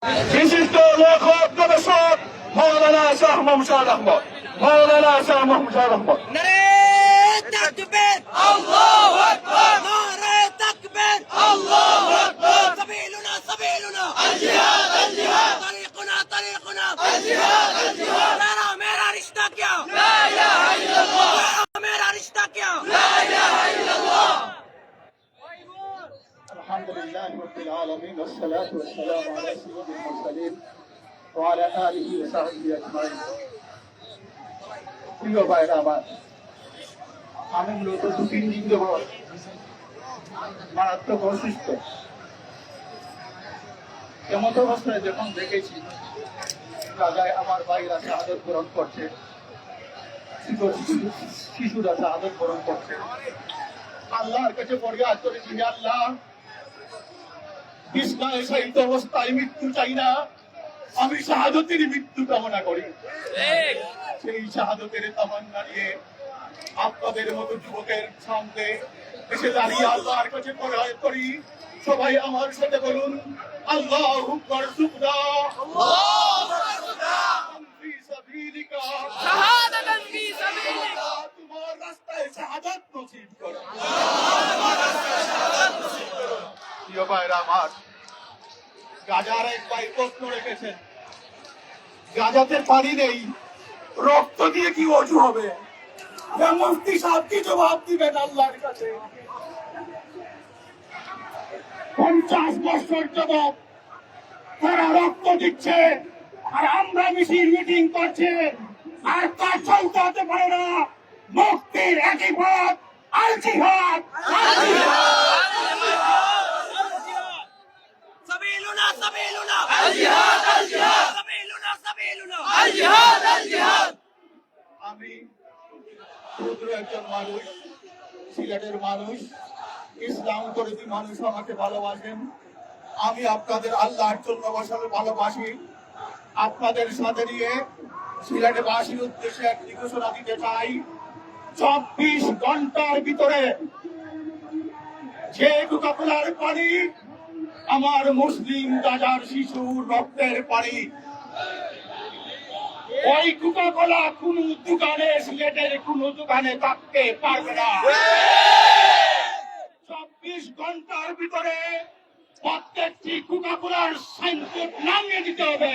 বিশিষ্ট লেখক গবেষক মৌলানা শাহ মোহাম্মদ আহমদ, মৌলানা শাহ মোহাম্মদ আহমদ। الحمد لله رب العالمين والصلاة والسلام على سيد المرسلين وعلى آله وصحبه أجمعين। প্রিয় ভাইরা আমার, আমি মূলত 2-3 দিন যাবৎ মারাত্মক অসুস্থ। এমন অবস্থায় যখন দেখেছি গাজায় আমার ভাইরা শাহাদত বরণ করছে, শিশুরা শাহাদত বরণ করছে, আল্লাহর কাছে ফরিয়াদ করেছি, আল্লাহ বিছনায় শায়িত অবস্থায় মৃত্যু চাই না, আমি শাহাদতের মৃত্যু কামনা করি। সেই শাহাদতের তামান্না নিয়ে আপনাদের মতো যুবকের সামনে এসে দাঁড়িয়ে আল্লাহর কাছে ফরিয়াদ করি। সবাই আমার সাথে বলুন, আল্লাহু আকবার, তোমার রাস্তায় শাহাদাত নসিব করো। প্রিয় ভাইরা আমার, গাজার এক ভাই প্রশ্ন রেখেছেন, গাজাতে পানি নেই, রক্ত দিয়ে কি অজু হবে? মুফতি সাহেব কি জবাব দিবেন আল্লাহর কাছে? 50 বছর যাবত তারা রক্ত দিচ্ছে আর আমরা মিছিল মিটিং করছে, আর তা চলতে হতে পারে না। মুক্তির একই পথ, আল জিহাদ। আমি ক্ষুদ্র একজন মানুষ, সিলেটের মানুষ, ইসলাম তরিকি মানুষ আমাকে ভালোবাসেন। আমি আপনাদের আল্লাহর জন্য বসালে ভালোবাসি। আপনাদের সাথে নিয়ে সিলেটে বাসীর উদ্দেশ্যে একটি ঘোষণা দিতে চাই, 24 ঘন্টার ভিতরে যে কোকাকোলার পানি আমার মুসলিম গাজার শিশুর রক্তের পানি, ওই কোকাকোলা কোন দোকানে, সিলেটের কোন দোকানে থাকতে পারবে না। 24 ঘন্টার ভিতরে প্রত্যেকটি কোকাকোলার সাইনবোর্ড নামিয়ে দিতে হবে।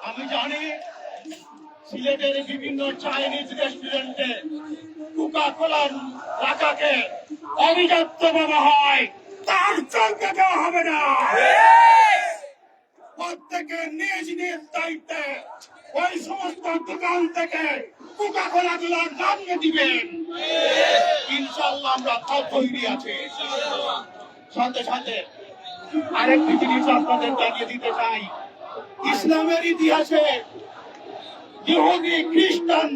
আমি জানি সিলেটের বিভিন্ন চাইনিজ রেস্টুরেন্টে কোকাকোলার রাখাকে অভিজাত্য বলা হয়, তার চলতে দেওয়া হবে না। প্রত্যেকের নিজ নিজ দায়িত্বে ওই সমস্ত দোকান থেকে কোকাকোলা গুলার নামিয়ে দিবেন। ইনশাআল্লাহ আমরা তৈরি আছি। সাথে সাথে আরেকটি জিনিস আপনাদের জানিয়ে দিতে চাই, ইসলামের ইতিহাসে ইহুদি, খ্রিস্টান,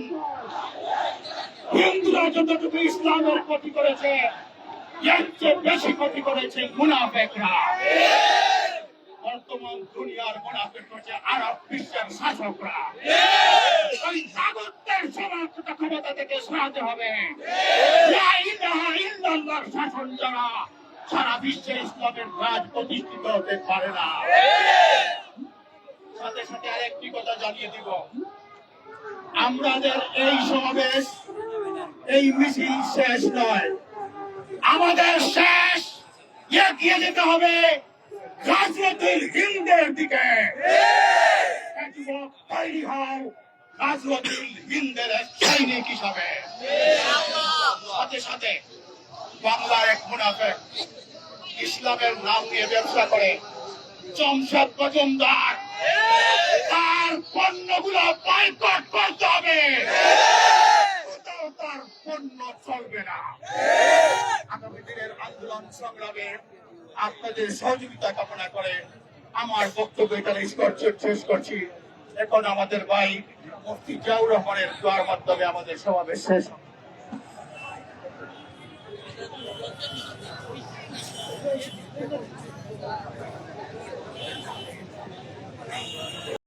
হিন্দুরা যতটুকু ইসলামের ক্ষতি করেছে, এর চেয়ে বেশি ক্ষতি করেছে মুনাফেকরা। বর্তমান দুনিয়ার মুনাফেক হচ্ছে আরব বিশ্বের শাসকরা। ওই জাগতের সমস্ত ক্ষমতা থেকে সরাতে হবে। লা ইলাহা ইল্লাল্লাহর শাসন ছাড়া সারা বিশ্বে ইসলামের রাজ প্রতিষ্ঠিত হতে পারে না। সাথে সাথে আরেকটি কথা জানিয়ে দিব, আমাদের এই সমাবেশ, এই মিছিল শেষ নয়, আমাদের শেষ এগিয়ে যেতে হবে গাজওয়াতুল হিন্দের দিকে। তৈরি হও গাজওয়াতুল হিন্দের সৈনিক হিসাবে। সাথে সাথে বাংলার এক মুনাফেক ইসলামের নাম নিয়ে ব্যবসা করে, জমশেদ মজুমদার, তার পণ্যগুলো বয়কট করতে হবে। তার পণ্য চলবে না। আগামী দিনের আন্দোলন সংগ্রামে আপনাদের সহযোগিতা কামনা করে আমার বক্তব্য এখানে শেষ করছি। এখন আমাদের ভাই মুফতি জিয়াউর রহমানের দোয়ার মাধ্যমে আমাদের সমাবেশ শেষ হবে।